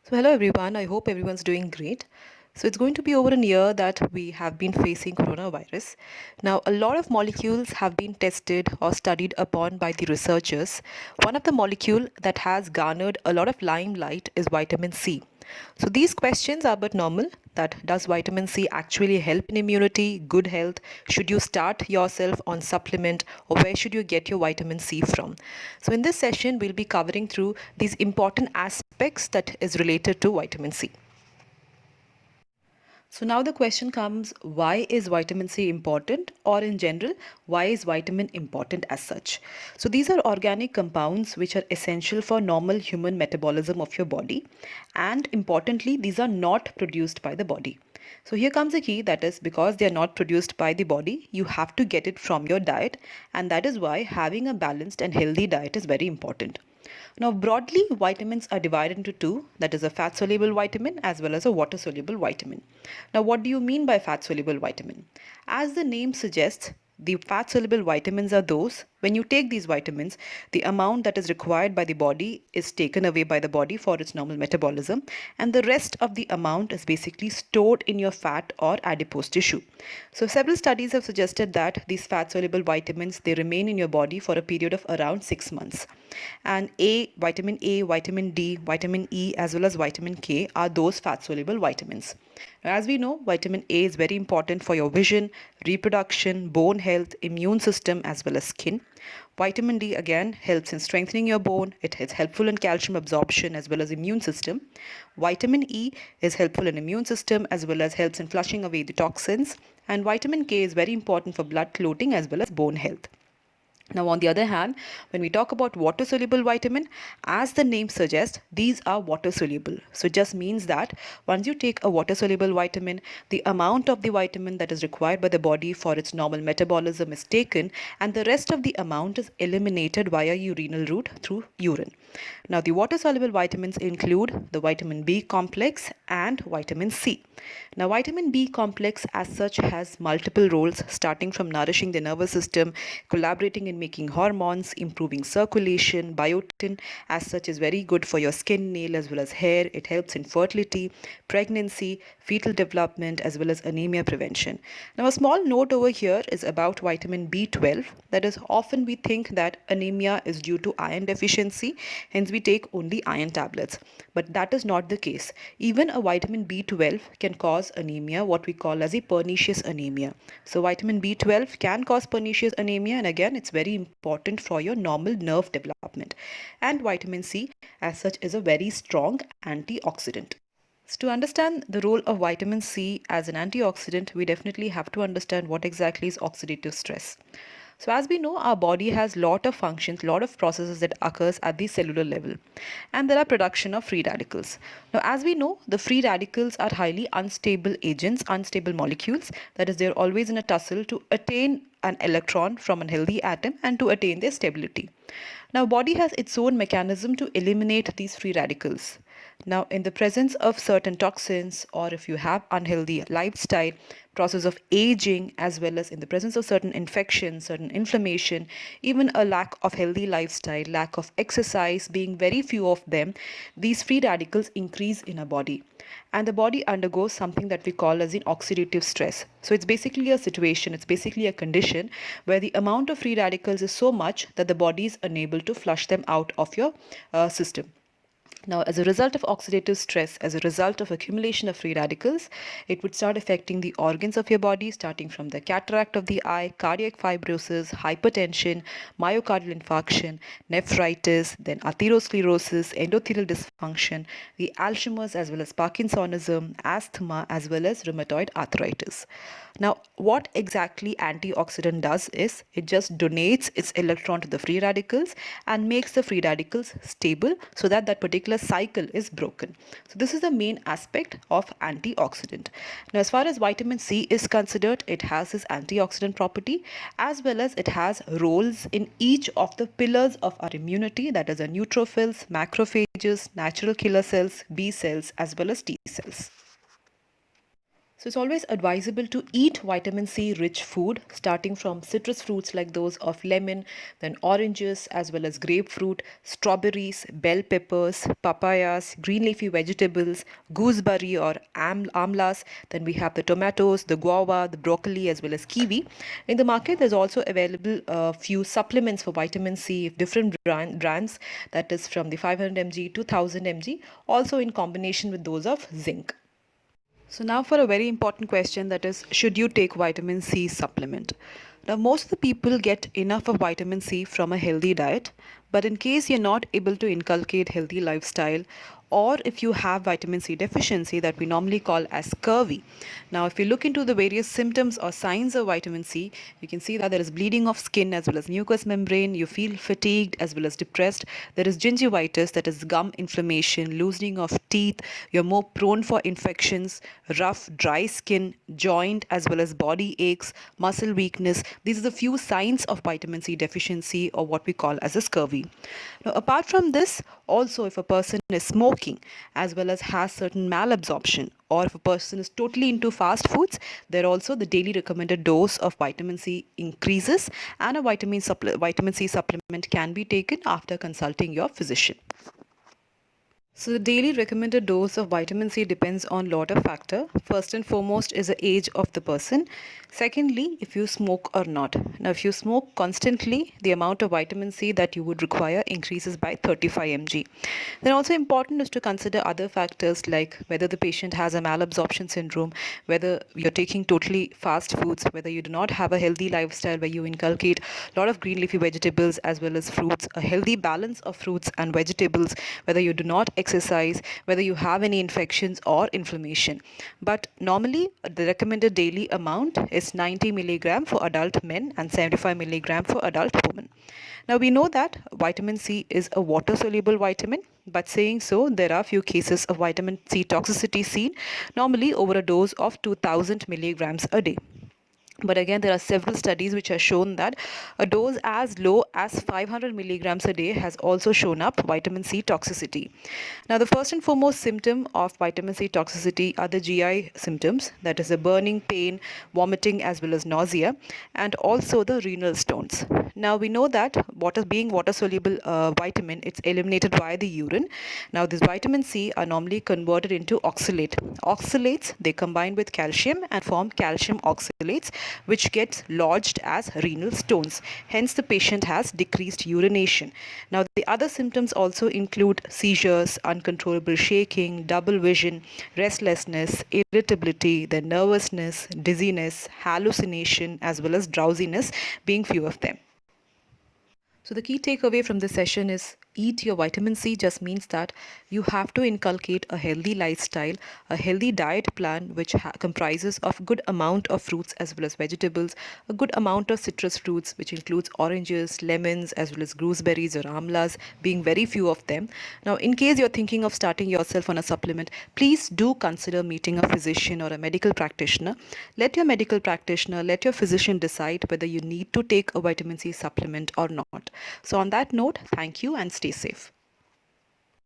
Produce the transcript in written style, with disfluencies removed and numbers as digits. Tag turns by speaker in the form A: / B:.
A: So, hello everyone. I hope everyone's doing great. So, it's going to be over a year that we have been facing coronavirus. Now, a lot of molecules have been tested or studied upon by the researchers. One of the molecule that has garnered a lot of limelight is vitamin C. So, these questions are but normal that does vitamin C actually help in immunity, good health? Should you start yourself on supplement or where should you get your vitamin C from? So in this session we'll be covering through these important aspects that is related to vitamin C. So now the question comes, why is vitamin C important, or in general why is vitamin important as such? So these are organic compounds which are essential for normal human metabolism of your body, and importantly these are not produced by the body. So here comes a key, that is because they are not produced by the body, you have to get it from your diet, and that is why having a balanced and healthy diet is very important. Now, broadly, vitamins are divided into two, that is, a fat soluble vitamin as well as a water soluble vitamin. Now, what do you mean by fat soluble vitamin? As the name suggests, the fat soluble vitamins are those when you take these vitamins, the amount that is required by the body is taken away by the body for its normal metabolism, and the rest of the amount is basically stored in your fat or adipose tissue. So, several studies have suggested that these fat soluble vitamins they remain in your body for a period of around 6 months. And A, vitamin D, vitamin E, as well as vitamin K are those fat soluble vitamins. Now, as we know, vitamin A is very important for your vision, reproduction, bone health, immune system, as well as skin. Vitamin D again helps in strengthening your bone. It is helpful in calcium absorption as well as immune system. Vitamin E is helpful in immune system as well as helps in flushing away the toxins. And vitamin K is very important for blood clotting as well as bone health. Now, on the other hand, when we talk about water soluble vitamin, as the name suggests, these are water soluble. So, it just means that once you take a water soluble vitamin, the amount of the vitamin that is required by the body for its normal metabolism is taken, and the rest of the amount is eliminated via urinal route through urine. Now, the water soluble vitamins include the vitamin B complex and vitamin C. Now, vitamin B complex as such has multiple roles, starting from nourishing the nervous system, collaborating in making hormones, improving circulation. Biotin as such is very good for your skin, nail, as well as hair. It helps in fertility, pregnancy, fetal development, as well as anemia prevention. Now, a small note over here is about vitamin B12. That is, often we think that anemia is due to iron deficiency, hence we take only iron tablets. But that is not the case. Even a vitamin B12 can cause anemia, what we call as a pernicious anemia. So vitamin B12 can cause pernicious anemia, and again it's very important for your normal nerve development. And vitamin C as such is a very strong antioxidant. So to understand the role of vitamin C as an antioxidant, we definitely have to understand what exactly is oxidative stress. So as we know, our body has lot of functions, lot of processes that occurs at the cellular level, and there are production of free radicals. Now as we know, the free radicals are highly unstable agents, unstable molecules, that is, they're always in a tussle to attain an electron from a healthy atom and to attain their stability. Now body has its own mechanism to eliminate these free radicals. Now, in the presence of certain toxins, or if you have unhealthy lifestyle, process of aging, as well as in the presence of certain infections, certain inflammation, even a lack of healthy lifestyle, lack of exercise, being very few of them, these free radicals increase in our body. And the body undergoes something that we call as an oxidative stress. So it's basically a situation, it's basically a condition where the amount of free radicals is so much that the body is unable to flush them out of your system. Now, as a result of oxidative stress, as a result of accumulation of free radicals, it would start affecting the organs of your body, starting from the cataract of the eye, cardiac fibrosis, hypertension, myocardial infarction, nephritis, then atherosclerosis, endothelial dysfunction, the Alzheimer's as well as Parkinsonism, asthma, as well as rheumatoid arthritis. Now, what exactly antioxidant does is it just donates its electron to the free radicals and makes the free radicals stable so that that particular cycle is broken. So this is the main aspect of antioxidant. Now, as far as vitamin C is considered, it has this antioxidant property as well as it has roles in each of the pillars of our immunity, that is the neutrophils, macrophages, natural killer cells, B cells, as well as T cells. So it's always advisable to eat vitamin C rich food, starting from citrus fruits like those of lemon, then oranges, as well as grapefruit, strawberries, bell peppers, papayas, green leafy vegetables, gooseberry or amlas. Then we have the tomatoes, the guava, the broccoli, as well as kiwi. In the market, there's also available a few supplements for vitamin C, different brands, that is from the 500 mg to 1000 mg, also in combination with those of zinc. So now for a very important question, that is, should you take vitamin C supplement? Now most of the people get enough of vitamin C from a healthy diet, but in case you're not able to inculcate healthy lifestyle, or if you have vitamin C deficiency that we normally call as scurvy. Now if you look into the various symptoms or signs of vitamin C, you can see that there is bleeding of skin as well as mucous membrane, you feel fatigued as well as depressed, there is gingivitis, that is gum inflammation, loosening of teeth, you're more prone for infections, rough dry skin, joint as well as body aches, muscle weakness. These are the few signs of vitamin C deficiency, or what we call as a scurvy. Now apart from this, also if a person is smoking as well as has certain malabsorption, or if a person is totally into fast foods, there also the daily recommended dose of vitamin C increases, and a vitamin C supplement can be taken after consulting your physician. So the daily recommended dose of vitamin C depends on lot of factor. First and foremost is the age of the person. Secondly, if you smoke or not. Now if you smoke constantly, the amount of vitamin C that you would require increases by 35 mg. Then also important is to consider other factors like whether the patient has a malabsorption syndrome, whether you're taking totally fast foods, whether you do not have a healthy lifestyle where you inculcate a lot of green leafy vegetables as well as fruits, a healthy balance of fruits and vegetables, whether you do not exercise, whether you have any infections or inflammation. But normally the recommended daily amount is 90 milligram for adult men and 75 milligram for adult women. Now we know that vitamin C is a water soluble vitamin, but saying so, there are few cases of vitamin C toxicity seen, normally over a dose of 2000 milligrams a day. But again, there are several studies which have shown that a dose as low as 500 milligrams a day has also shown up vitamin C toxicity. Now, the first and foremost symptom of vitamin C toxicity are the GI symptoms, that is the burning, pain, vomiting, as well as nausea, and also the renal stones. Now, we know that being water soluble vitamin, it's eliminated via the urine. Now, this vitamin C are normally converted into oxalate. Oxalates, they combine with calcium and form calcium oxalates, which gets lodged as renal stones. Hence, the patient has decreased urination. Now, the other symptoms also include seizures, uncontrollable shaking, double vision, restlessness, irritability, the nervousness, dizziness, hallucination, as well as drowsiness, being few of them. So the key takeaway from this session is eat your vitamin C just means that you have to inculcate a healthy lifestyle, a healthy diet plan which comprises of good amount of fruits as well as vegetables, a good amount of citrus fruits which includes oranges, lemons as well as gooseberries or amlas, being very few of them. Now in case you're thinking of starting yourself on a supplement, please do consider meeting a physician or a medical practitioner. Let your medical practitioner, let your physician decide whether you need to take a vitamin C supplement or not. So on that note, thank you and stay safe.